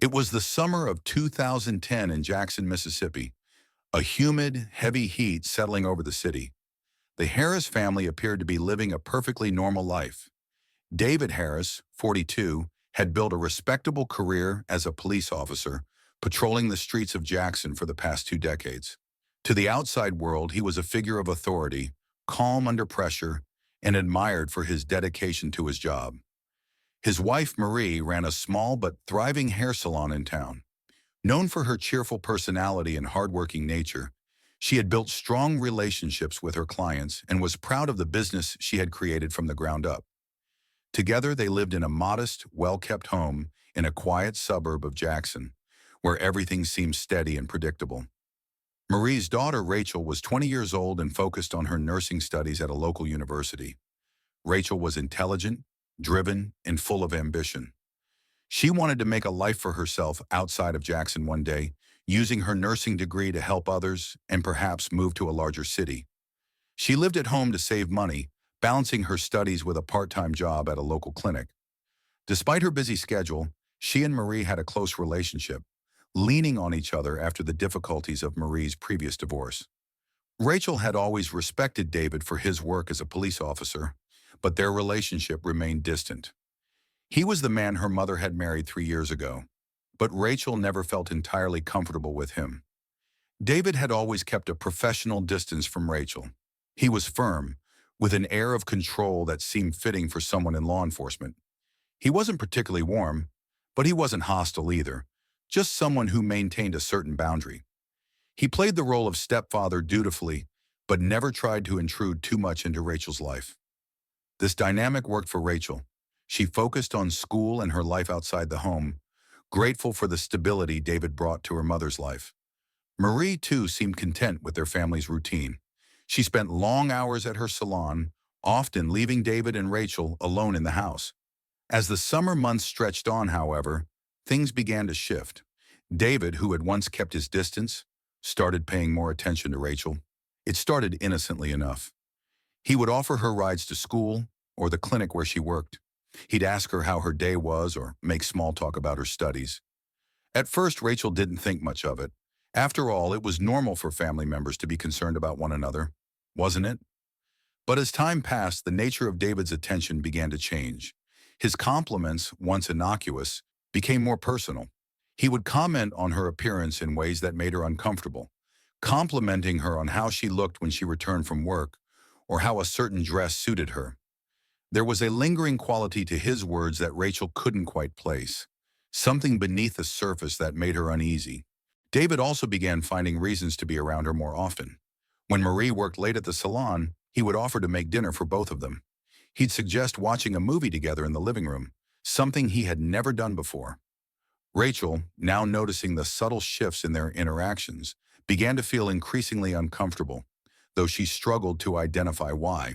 It was the summer of 2010 in Jackson, Mississippi, a humid, heavy heat settling over the city. The Harris family appeared to be living a perfectly normal life. David Harris, 42, had built a respectable career as a police officer, patrolling the streets of Jackson for the past 2 decades. To the outside world, he was a figure of authority, calm under pressure, and admired for his dedication to his job. His wife, Marie, ran a small but thriving hair salon in town. Known for her cheerful personality and hardworking nature, she had built strong relationships with her clients and was proud of the business she had created from the ground up. Together, they lived in a modest, well-kept home in a quiet suburb of Jackson, where everything seemed steady and predictable. Marie's daughter, Rachel, was 20 years old and focused on her nursing studies at a local university. Rachel was intelligent, driven, and full of ambition. She wanted to make a life for herself outside of Jackson one day, using her nursing degree to help others and perhaps move to a larger city. She lived at home to save money, balancing her studies with a part-time job at a local clinic. Despite her busy schedule, she and Marie had a close relationship, leaning on each other after the difficulties of Marie's previous divorce. Rachel had always respected David for his work as a police officer, but their relationship remained distant. He was the man her mother had married 3 years ago, but Rachel never felt entirely comfortable with him. David had always kept a professional distance from Rachel. He was firm, with an air of control that seemed fitting for someone in law enforcement. He wasn't particularly warm, but he wasn't hostile either, just someone who maintained a certain boundary. He played the role of stepfather dutifully, but never tried to intrude too much into Rachel's life. This dynamic worked for Rachel. She focused on school and her life outside the home, grateful for the stability David brought to her mother's life. Marie, too, seemed content with their family's routine. She spent long hours at her salon, often leaving David and Rachel alone in the house. As the summer months stretched on, however, things began to shift. David, who had once kept his distance, started paying more attention to Rachel. It started innocently enough. He would offer her rides to school or the clinic where she worked. He'd ask her how her day was or make small talk about her studies. At first, Rachel didn't think much of it. After all, it was normal for family members to be concerned about one another, wasn't it? But as time passed, the nature of David's attention began to change. His compliments, once innocuous, became more personal. He would comment on her appearance in ways that made her uncomfortable, complimenting her on how she looked when she returned from work or how a certain dress suited her. There was a lingering quality to his words that Rachel couldn't quite place, something beneath the surface that made her uneasy. David also began finding reasons to be around her more often. When Marie worked late at the salon, he would offer to make dinner for both of them. He'd suggest watching a movie together in the living room, something he had never done before. Rachel, now noticing the subtle shifts in their interactions, began to feel increasingly uncomfortable, though she struggled to identify why.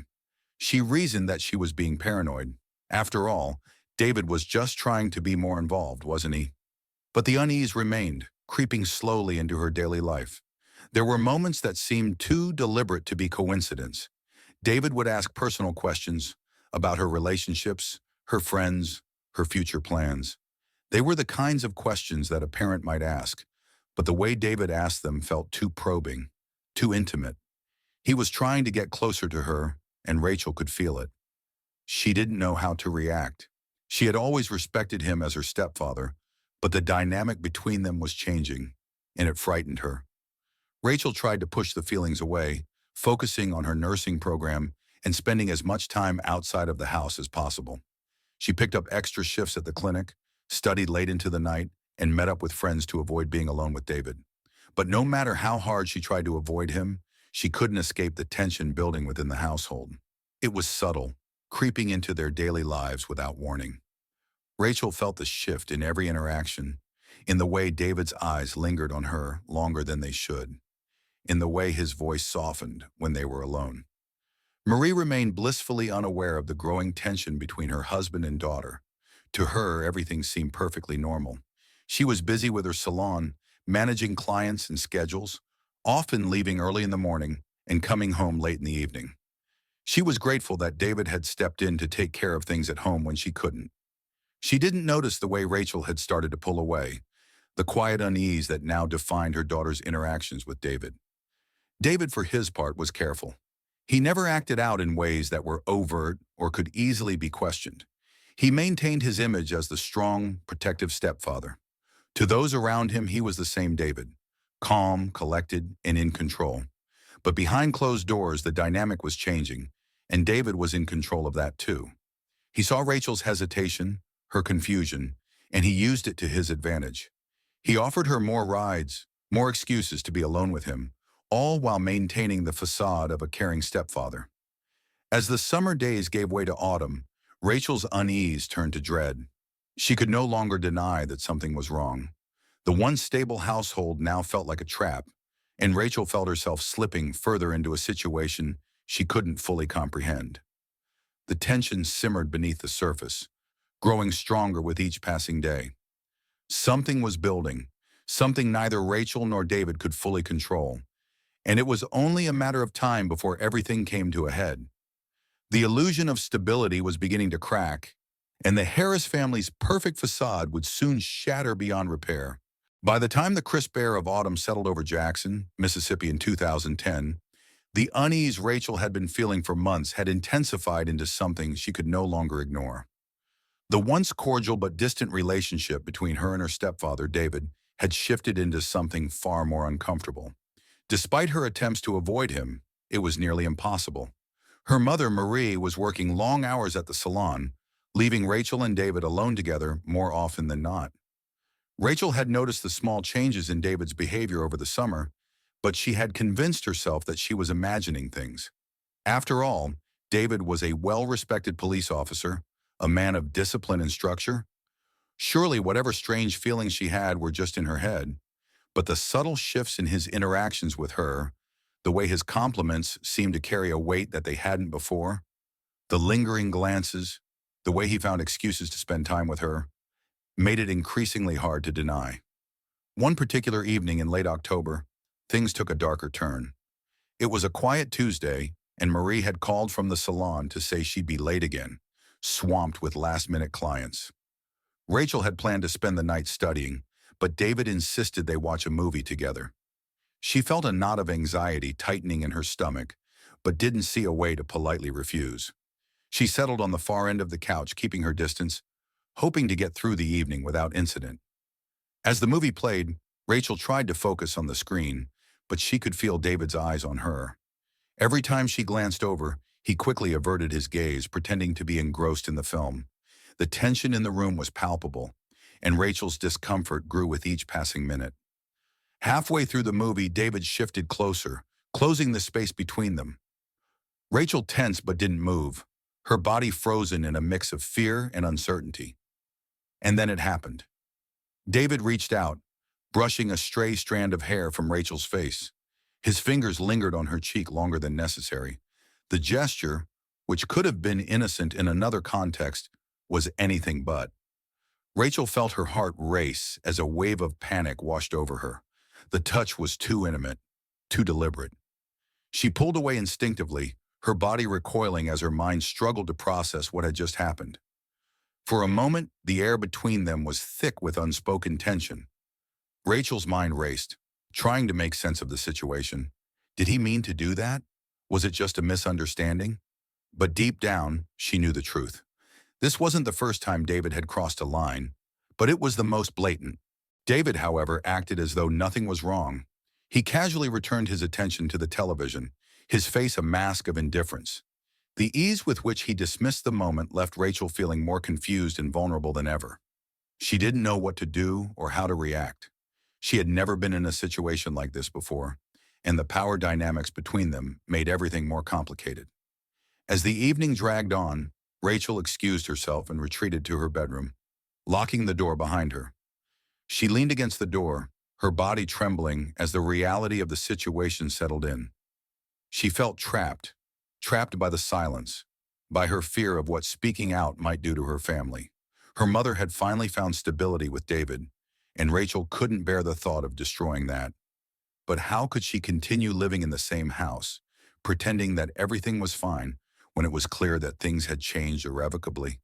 She reasoned that she was being paranoid. After all, David was just trying to be more involved, wasn't he? But the unease remained, creeping slowly into her daily life. There were moments that seemed too deliberate to be coincidence. David would ask personal questions about her relationships, her friends, her future plans. They were the kinds of questions that a parent might ask, but the way David asked them felt too probing, too intimate. He was trying to get closer to her, and Rachel could feel it. She didn't know how to react. She had always respected him as her stepfather, but the dynamic between them was changing, and it frightened her. Rachel tried to push the feelings away, focusing on her nursing program and spending as much time outside of the house as possible. She picked up extra shifts at the clinic, studied late into the night, and met up with friends to avoid being alone with David. But no matter how hard she tried to avoid him, she couldn't escape the tension building within the household. It was subtle, creeping into their daily lives without warning. Rachel felt the shift in every interaction, in the way David's eyes lingered on her longer than they should, in the way his voice softened when they were alone. Marie remained blissfully unaware of the growing tension between her husband and daughter. To her, everything seemed perfectly normal. She was busy with her salon, managing clients and schedules, often leaving early in the morning and coming home late in the evening. She was grateful that David had stepped in to take care of things at home when she couldn't. She didn't notice the way Rachel had started to pull away, the quiet unease that now defined her daughter's interactions with David. David, for his part, was careful. He never acted out in ways that were overt or could easily be questioned. He maintained his image as the strong, protective stepfather. To those around him, he was the same David, calm, collected, and in control. But behind closed doors, the dynamic was changing, and David was in control of that too. He saw Rachel's hesitation, her confusion, and he used it to his advantage. He offered her more rides, more excuses to be alone with him, all while maintaining the facade of a caring stepfather. As the summer days gave way to autumn, Rachel's unease turned to dread. She could no longer deny that something was wrong. The once stable household now felt like a trap, and Rachel felt herself slipping further into a situation she couldn't fully comprehend. The tension simmered beneath the surface, growing stronger with each passing day. Something was building, something neither Rachel nor David could fully control, and it was only a matter of time before everything came to a head. The illusion of stability was beginning to crack, and the Harris family's perfect facade would soon shatter beyond repair. By the time the crisp air of autumn settled over Jackson, Mississippi in 2010, the unease Rachel had been feeling for months had intensified into something she could no longer ignore. The once cordial but distant relationship between her and her stepfather, David, had shifted into something far more uncomfortable. Despite her attempts to avoid him, it was nearly impossible. Her mother, Marie, was working long hours at the salon, leaving Rachel and David alone together more often than not. Rachel had noticed the small changes in David's behavior over the summer, but she had convinced herself that she was imagining things. After all, David was a well-respected police officer, a man of discipline and structure. Surely whatever strange feelings she had were just in her head, but the subtle shifts in his interactions with her, the way his compliments seemed to carry a weight that they hadn't before, the lingering glances, the way he found excuses to spend time with her, made it increasingly hard to deny. One particular evening in late October, things took a darker turn. It was a quiet Tuesday, and Marie had called from the salon to say she'd be late again, swamped with last-minute clients. Rachel had planned to spend the night studying, but David insisted they watch a movie together. She felt a knot of anxiety tightening in her stomach, but didn't see a way to politely refuse. She settled on the far end of the couch, keeping her distance, hoping to get through the evening without incident. As the movie played, Rachel tried to focus on the screen, but she could feel David's eyes on her. Every time she glanced over, he quickly averted his gaze, pretending to be engrossed in the film. The tension in the room was palpable, and Rachel's discomfort grew with each passing minute. Halfway through the movie, David shifted closer, closing the space between them. Rachel tensed but didn't move, her body frozen in a mix of fear and uncertainty. And then it happened. David reached out, brushing a stray strand of hair from Rachel's face. His fingers lingered on her cheek longer than necessary. The gesture, which could have been innocent in another context, was anything but. Rachel felt her heart race as a wave of panic washed over her. The touch was too intimate, too deliberate. She pulled away instinctively, her body recoiling as her mind struggled to process what had just happened. For a moment, the air between them was thick with unspoken tension. Rachel's mind raced, trying to make sense of the situation. Did he mean to do that? Was it just a misunderstanding? But deep down, she knew the truth. This wasn't the first time David had crossed a line, but it was the most blatant. David, however, acted as though nothing was wrong. He casually returned his attention to the television, his face a mask of indifference. The ease with which he dismissed the moment left Rachel feeling more confused and vulnerable than ever. She didn't know what to do or how to react. She had never been in a situation like this before, and the power dynamics between them made everything more complicated. As the evening dragged on, Rachel excused herself and retreated to her bedroom, locking the door behind her. She leaned against the door, her body trembling as the reality of the situation settled in. She felt trapped by the silence, by her fear of what speaking out might do to her family. Her mother had finally found stability with David, and Rachel couldn't bear the thought of destroying that. But how could she continue living in the same house, pretending that everything was fine when it was clear that things had changed irrevocably?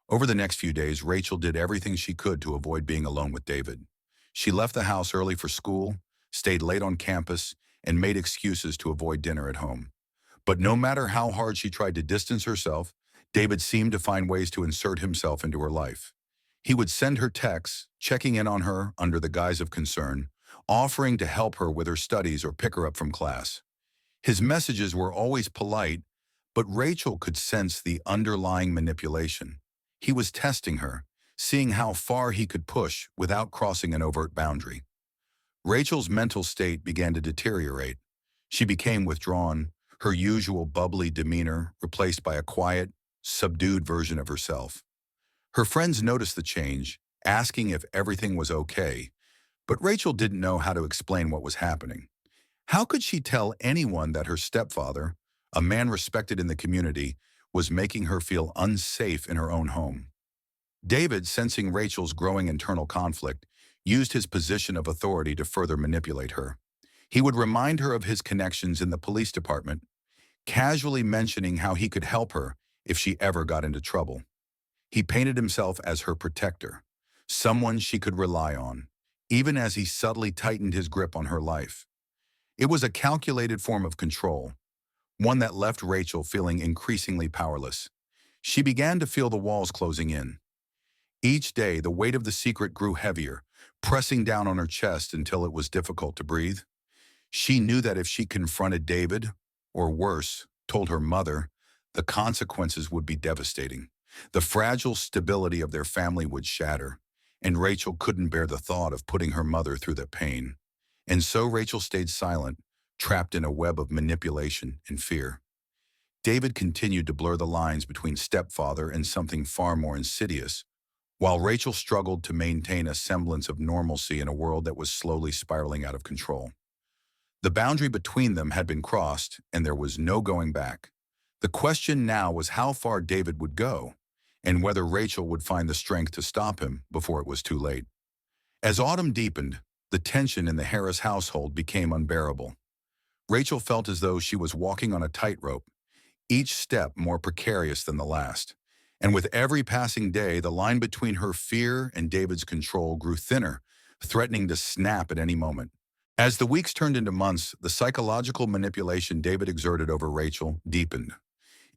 Over the next few days, Rachel did everything she could to avoid being alone with David. She left the house early for school, stayed late on campus, and made excuses to avoid dinner at home. But no matter how hard she tried to distance herself, David seemed to find ways to insert himself into her life. He would send her texts, checking in on her under the guise of concern, offering to help her with her studies or pick her up from class. His messages were always polite, but Rachel could sense the underlying manipulation. He was testing her, seeing how far he could push without crossing an overt boundary. Rachel's mental state began to deteriorate. She became withdrawn, her usual bubbly demeanor replaced by a quiet, subdued version of herself. Her friends noticed the change, asking if everything was okay, but Rachel didn't know how to explain what was happening. How could she tell anyone that her stepfather, a man respected in the community, was making her feel unsafe in her own home? David, sensing Rachel's growing internal conflict, used his position of authority to further manipulate her. He would remind her of his connections in the police department, casually mentioning how he could help her if she ever got into trouble. He painted himself as her protector, someone she could rely on, even as he subtly tightened his grip on her life. It was a calculated form of control, one that left Rachel feeling increasingly powerless. She began to feel the walls closing in. Each day, the weight of the secret grew heavier, pressing down on her chest until it was difficult to breathe. She knew that if she confronted David, or worse, told her mother, the consequences would be devastating. The fragile stability of their family would shatter, and Rachel couldn't bear the thought of putting her mother through the pain. And so Rachel stayed silent, trapped in a web of manipulation and fear. David continued to blur the lines between stepfather and something far more insidious, while Rachel struggled to maintain a semblance of normalcy in a world that was slowly spiraling out of control. The boundary between them had been crossed, and there was no going back. The question now was how far David would go, and whether Rachel would find the strength to stop him before it was too late. As autumn deepened, the tension in the Harris household became unbearable. Rachel felt as though she was walking on a tightrope, each step more precarious than the last. And with every passing day, the line between her fear and David's control grew thinner, threatening to snap at any moment. As the weeks turned into months, the psychological manipulation David exerted over Rachel deepened.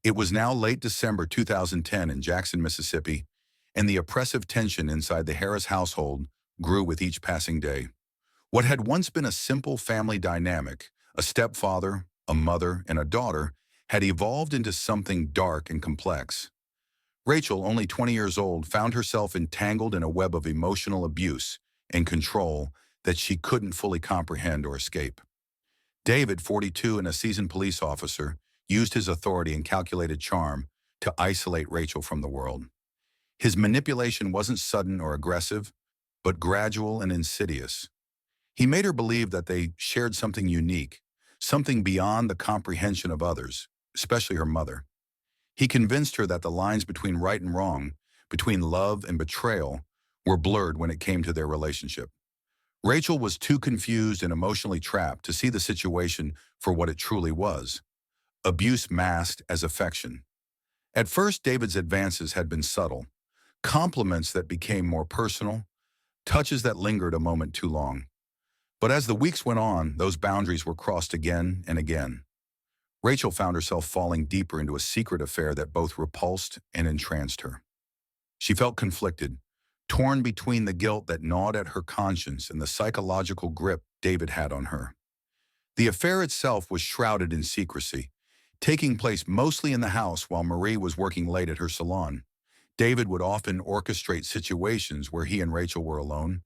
It was now late December 2010 in Jackson, Mississippi, and the oppressive tension inside the Harris household grew with each passing day. What had once been a simple family dynamic, a stepfather, a mother, and a daughter, had evolved into something dark and complex. Rachel, only 20 years old, found herself entangled in a web of emotional abuse and control that she couldn't fully comprehend or escape. David, 42 and a seasoned police officer, used his authority and calculated charm to isolate Rachel from the world. His manipulation wasn't sudden or aggressive, but gradual and insidious. He made her believe that they shared something unique, something beyond the comprehension of others, especially her mother. He convinced her that the lines between right and wrong, between love and betrayal, were blurred when it came to their relationship. Rachel was too confused and emotionally trapped to see the situation for what it truly was: abuse masked as affection. At first, David's advances had been subtle, compliments that became more personal, touches that lingered a moment too long. But as the weeks went on, those boundaries were crossed again and again. Rachel found herself falling deeper into a secret affair that both repulsed and entranced her. She felt conflicted, torn between the guilt that gnawed at her conscience and the psychological grip David had on her. The affair itself was shrouded in secrecy, taking place mostly in the house while Marie was working late at her salon. David would often orchestrate situations where he and Rachel were alone,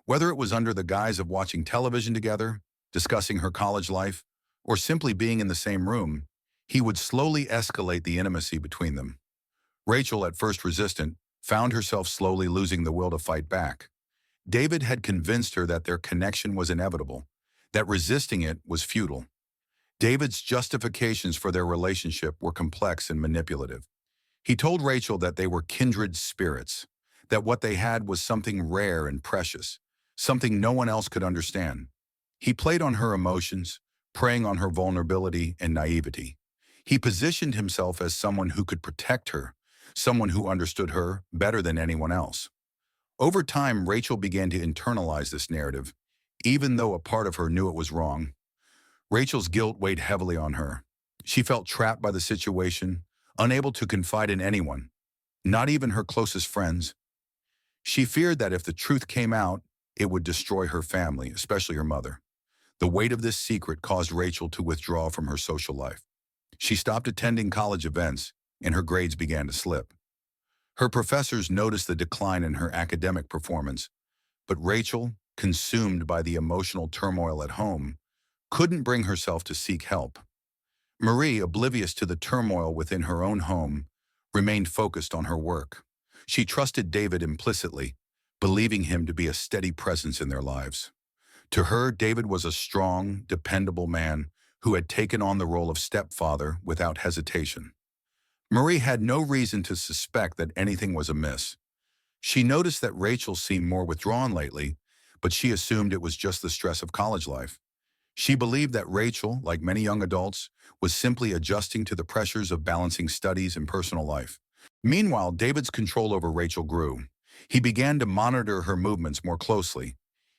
whether it was under the guise of watching television together, discussing her college life, or simply being in the same room. He would slowly escalate the intimacy between them. Rachel, at first resistant, found herself slowly losing the will to fight back. David had convinced her that their connection was inevitable, that resisting it was futile. David's justifications for their relationship were complex and manipulative. He told Rachel that they were kindred spirits, that what they had was something rare and precious, something no one else could understand. He played on her emotions, preying on her vulnerability and naivety. He positioned himself as someone who could protect her, someone who understood her better than anyone else. Over time, Rachel began to internalize this narrative, even though a part of her knew it was wrong. Rachel's guilt weighed heavily on her. She felt trapped by the situation, unable to confide in anyone, not even her closest friends. She feared that if the truth came out, it would destroy her family, especially her mother. The weight of this secret caused Rachel to withdraw from her social life. She stopped attending college events, and her grades began to slip. Her professors noticed the decline in her academic performance, but Rachel, consumed by the emotional turmoil at home, couldn't bring herself to seek help. Marie, oblivious to the turmoil within her own home, remained focused on her work. She trusted David implicitly, believing him to be a steady presence in their lives. To her, David was a strong, dependable man who had taken on the role of stepfather without hesitation. Marie had no reason to suspect that anything was amiss. She noticed that Rachel seemed more withdrawn lately, but she assumed it was just the stress of college life. She believed that Rachel, like many young adults, was simply adjusting to the pressures of balancing studies and personal life. Meanwhile, David's control over Rachel grew. He began to monitor her movements more closely.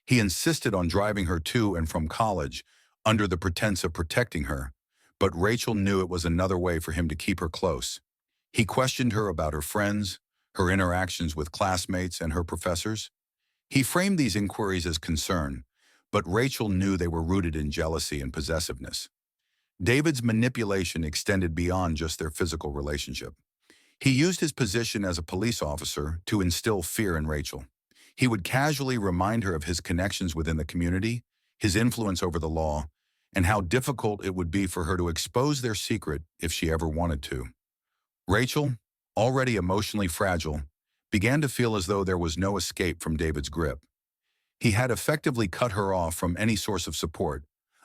He insisted on driving her to and from college under the pretense of protecting her, but Rachel knew it was another way for him to keep her close. He questioned her about her friends, her interactions with classmates, and her professors. He framed these inquiries as concern, but Rachel knew they were rooted in jealousy and possessiveness. David's manipulation extended beyond just their physical relationship. He used his position as a police officer to instill fear in Rachel. He would casually remind her of his connections within the community, his influence over the law, and how difficult it would be for her to expose their secret if she ever wanted to. Rachel, already emotionally fragile, began to feel as though there was no escape from David's grip. He had effectively cut her off from any source of support,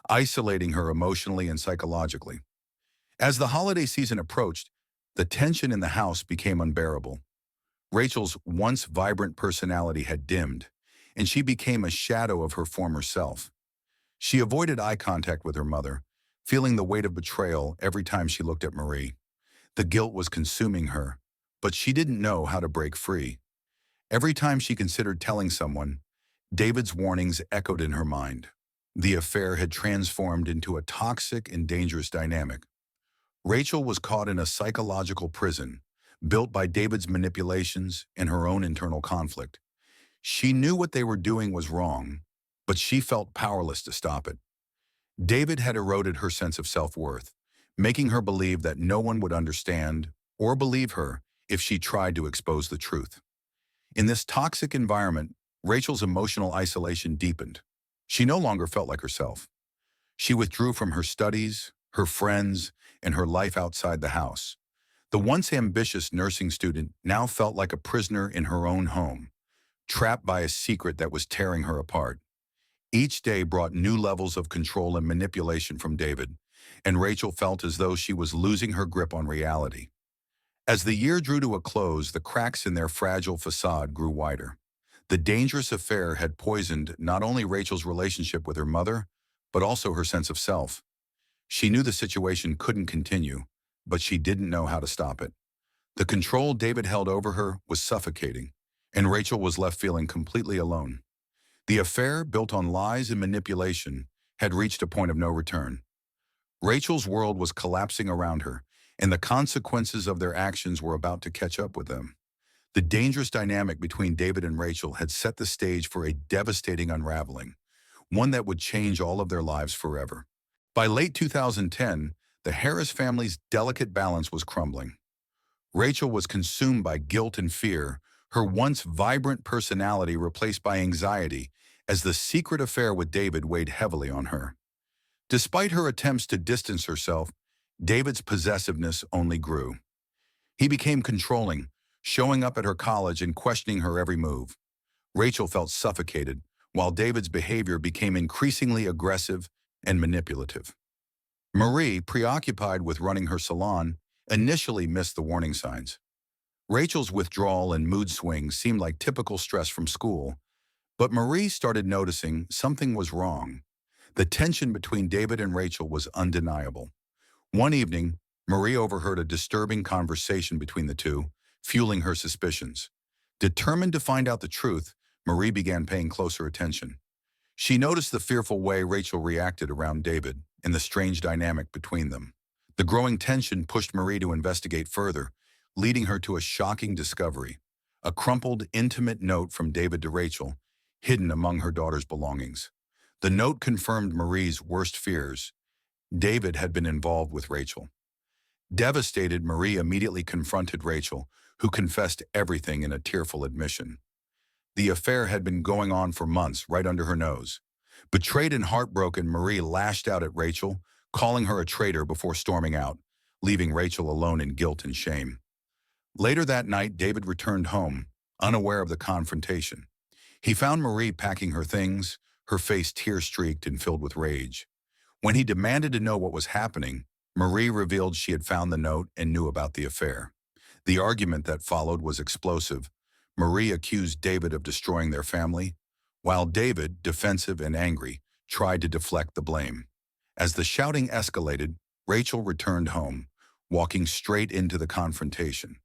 isolating her emotionally and psychologically. As the holiday season approached, the tension in the house became unbearable. Rachel's once vibrant personality had dimmed, and she became a shadow of her former self. She avoided eye contact with her mother, feeling the weight of betrayal every time she looked at Marie. The guilt was consuming her, but she didn't know how to break free. Every time she considered telling someone, David's warnings echoed in her mind. The affair had transformed into a toxic and dangerous dynamic. Rachel was caught in a psychological prison, built by David's manipulations and her own internal conflict. She knew what they were doing was wrong, but she felt powerless to stop it. David had eroded her sense of self-worth, making her believe that no one would understand or believe her if she tried to expose the truth. In this toxic environment, Rachel's emotional isolation deepened. She no longer felt like herself. She withdrew from her studies, her friends, and her life outside the house. The once ambitious nursing student now felt like a prisoner in her own home, trapped by a secret that was tearing her apart. Each day brought new levels of control and manipulation from David, and Rachel felt as though she was losing her grip on reality. As the year drew to a close, the cracks in their fragile facade grew wider. The dangerous affair had poisoned not only Rachel's relationship with her mother, but also her sense of self. She knew the situation couldn't continue, but she didn't know how to stop it. The control David held over her was suffocating, and Rachel was left feeling completely alone. The affair, built on lies and manipulation, had reached a point of no return. Rachel's world was collapsing around her, and the consequences of their actions were about to catch up with them. The dangerous dynamic between David and Rachel had set the stage for a devastating unraveling, one that would change all of their lives forever. By late 2010, the Harris family's delicate balance was crumbling. Rachel was consumed by guilt and fear, her once vibrant personality replaced by anxiety, as the secret affair with David weighed heavily on her. Despite her attempts to distance herself, David's possessiveness only grew. He became controlling, showing up at her college and questioning her every move. Rachel felt suffocated, while David's behavior became increasingly aggressive and manipulative. Marie, preoccupied with running her salon, initially missed the warning signs. Rachel's withdrawal and mood swings seemed like typical stress from school, but Marie started noticing something was wrong. The tension between David and Rachel was undeniable. One evening, Marie overheard a disturbing conversation between the two, fueling her suspicions. Determined to find out the truth, Marie began paying closer attention. She noticed the fearful way Rachel reacted around David and the strange dynamic between them. The growing tension pushed Marie to investigate further, leading her to a shocking discovery: a crumpled, intimate note from David to Rachel, hidden among her daughter's belongings. The note confirmed Marie's worst fears. David had been involved with Rachel. Devastated, Marie immediately confronted Rachel, who confessed everything in a tearful admission. The affair had been going on for months, right under her nose. Betrayed and heartbroken, Marie lashed out at Rachel, calling her a traitor before storming out, leaving Rachel alone in guilt and shame. Later that night, David returned home, unaware of the confrontation. He found Marie packing her things, her face tear-streaked and filled with rage. When he demanded to know what was happening, Marie revealed she had found the note and knew about the affair. The argument that followed was explosive. Marie accused David of destroying their family, while David, defensive and angry, tried to deflect the blame. As the shouting escalated, Rachel returned home, walking straight into the confrontation.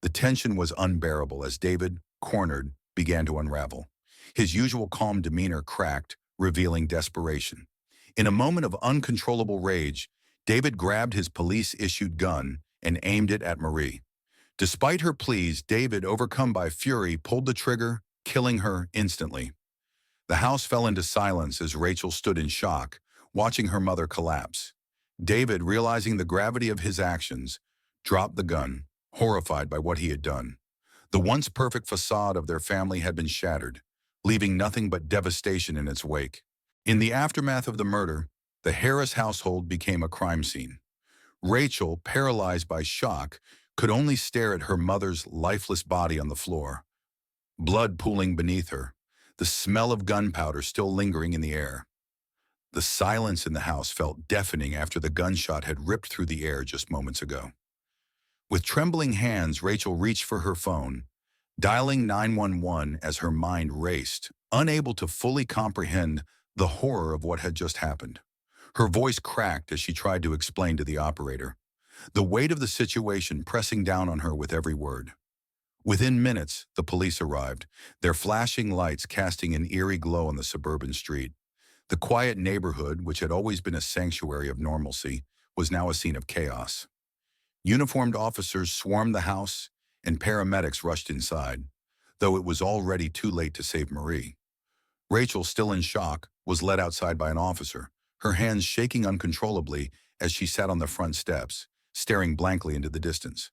The tension was unbearable as David, cornered, began to unravel. His usual calm demeanor cracked, revealing desperation. In a moment of uncontrollable rage, David grabbed his police-issued gun and aimed it at Marie. Despite her pleas, David, overcome by fury, pulled the trigger, killing her instantly. The house fell into silence as Rachel stood in shock, watching her mother collapse. David, realizing the gravity of his actions, dropped the gun, horrified by what he had done. The once perfect facade of their family had been shattered, leaving nothing but devastation in its wake. In the aftermath of the murder, the Harris household became a crime scene. Rachel, paralyzed by shock, could only stare at her mother's lifeless body on the floor, blood pooling beneath her, the smell of gunpowder still lingering in the air. The silence in the house felt deafening after the gunshot had ripped through the air just moments ago. With trembling hands, Rachel reached for her phone, dialing 911 as her mind raced, unable to fully comprehend the horror of what had just happened. Her voice cracked as she tried to explain to the operator, the weight of the situation pressing down on her with every word. Within minutes, the police arrived, their flashing lights casting an eerie glow on the suburban street. The quiet neighborhood, which had always been a sanctuary of normalcy, was now a scene of chaos. Uniformed officers swarmed the house, and paramedics rushed inside, though it was already too late to save Marie. Rachel, still in shock, was led outside by an officer, her hands shaking uncontrollably as she sat on the front steps, staring blankly into the distance.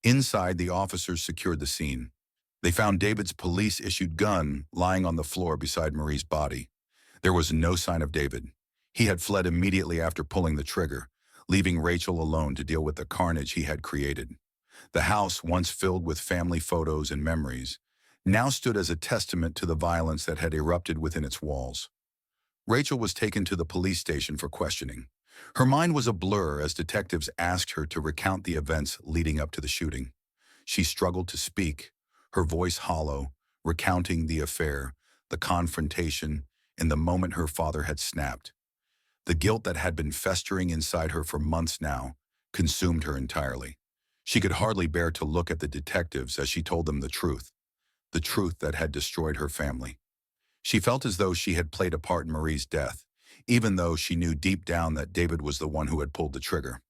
Inside, the officers secured the scene. They found David's police-issued gun lying on the floor beside Marie's body. There was no sign of David. He had fled immediately after pulling the trigger, leaving Rachel alone to deal with the carnage he had created. The house, once filled with family photos and memories, now stood as a testament to the violence that had erupted within its walls. Rachel was taken to the police station for questioning. Her mind was a blur as detectives asked her to recount the events leading up to the shooting. She struggled to speak, her voice hollow, recounting the affair, the confrontation, and the moment her father had snapped. The guilt that had been festering inside her for months now consumed her entirely. She could hardly bear to look at the detectives as she told them the truth that had destroyed her family. She felt as though she had played a part in Marie's death, even though she knew deep down that David was the one who had pulled the trigger.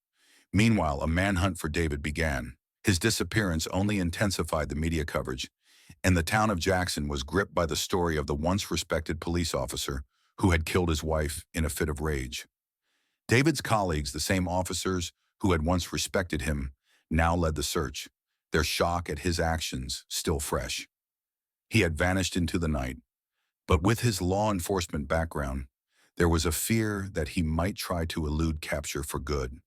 Meanwhile, a manhunt for David began. His disappearance only intensified the media coverage, and the town of Jackson was gripped by the story of the once respected police officer who had killed his wife in a fit of rage. David's colleagues, the same officers who had once respected him, now led the search, their shock at his actions still fresh. He had vanished into the night, but with his law enforcement background, there was a fear that he might try to elude capture for good.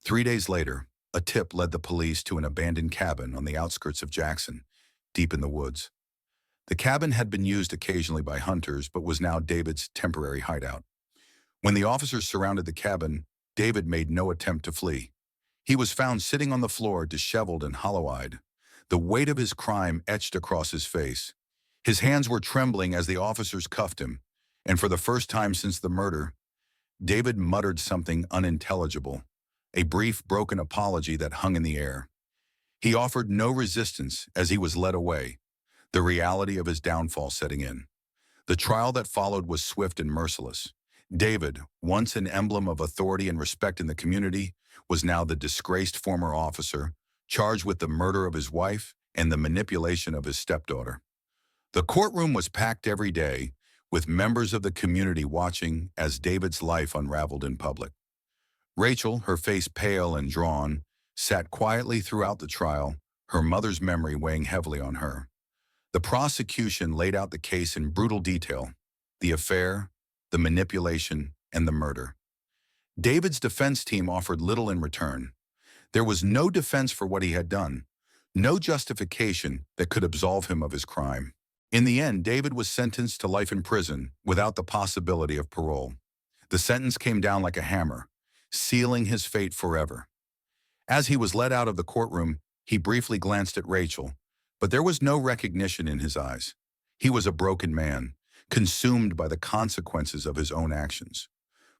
3 days later, a tip led the police to an abandoned cabin on the outskirts of Jackson, deep in the woods. The cabin had been used occasionally by hunters, but was now David's temporary hideout. When the officers surrounded the cabin, David made no attempt to flee. He was found sitting on the floor, disheveled and hollow-eyed, the weight of his crime etched across his face. His hands were trembling as the officers cuffed him, and for the first time since the murder, David muttered something unintelligible, a brief, broken apology that hung in the air. He offered no resistance as he was led away, the reality of his downfall setting in. The trial that followed was swift and merciless. David, once an emblem of authority and respect in the community, was now the disgraced former officer, charged with the murder of his wife and the manipulation of his stepdaughter. The courtroom was packed every day, with members of the community watching as David's life unraveled in public. Rachel, her face pale and drawn, sat quietly throughout the trial, her mother's memory weighing heavily on her. The prosecution laid out the case in brutal detail: the affair, the manipulation, and the murder. David's defense team offered little in return. There was no defense for what he had done, no justification that could absolve him of his crime. In the end, David was sentenced to life in prison without the possibility of parole. The sentence came down like a hammer, sealing his fate forever. As he was led out of the courtroom, he briefly glanced at Rachel, but there was no recognition in his eyes. He was a broken man, consumed by the consequences of his own actions.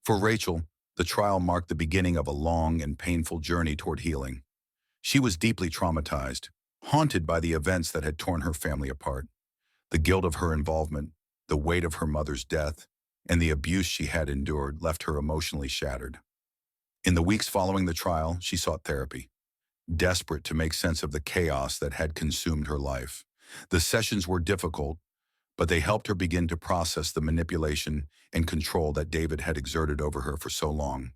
For Rachel, the trial marked the beginning of a long and painful journey toward healing. She was deeply traumatized, haunted by the events that had torn her family apart. The guilt of her involvement, the weight of her mother's death, and the abuse she had endured left her emotionally shattered. In the weeks following the trial, she sought therapy, desperate to make sense of the chaos that had consumed her life. The sessions were difficult, but they helped her begin to process the manipulation and control that David had exerted over her for so long.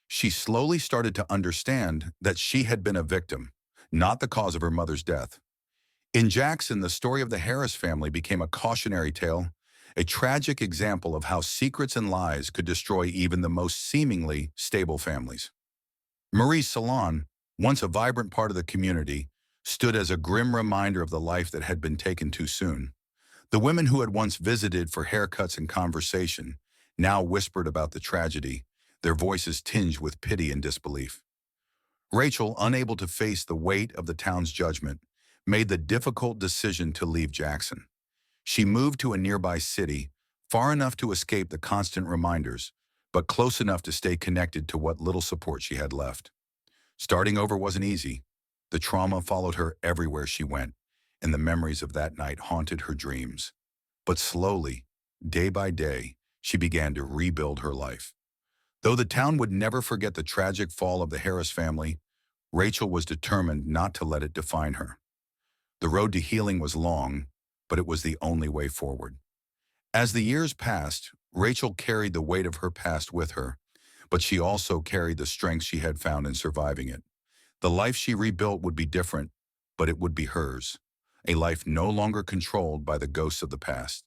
She slowly started to understand that she had been a victim, not the cause of her mother's death. In Jackson, the story of the Harris family became a cautionary tale, a tragic example of how secrets and lies could destroy even the most seemingly stable families. Marie's salon, once a vibrant part of the community, stood as a grim reminder of the life that had been taken too soon. The women who had once visited for haircuts and conversation now whispered about the tragedy, their voices tinged with pity and disbelief. Rachel, unable to face the weight of the town's judgment, made the difficult decision to leave Jackson. She moved to a nearby city, far enough to escape the constant reminders, but close enough to stay connected to what little support she had left. Starting over wasn't easy. The trauma followed her everywhere she went, and the memories of that night haunted her dreams. But slowly, day by day, she began to rebuild her life. Though the town would never forget the tragic fall of the Harris family, Rachel was determined not to let it define her. The road to healing was long, but it was the only way forward. As the years passed, Rachel carried the weight of her past with her, but she also carried the strength she had found in surviving it. The life she rebuilt would be different, but it would be hers, a life no longer controlled by the ghosts of the past.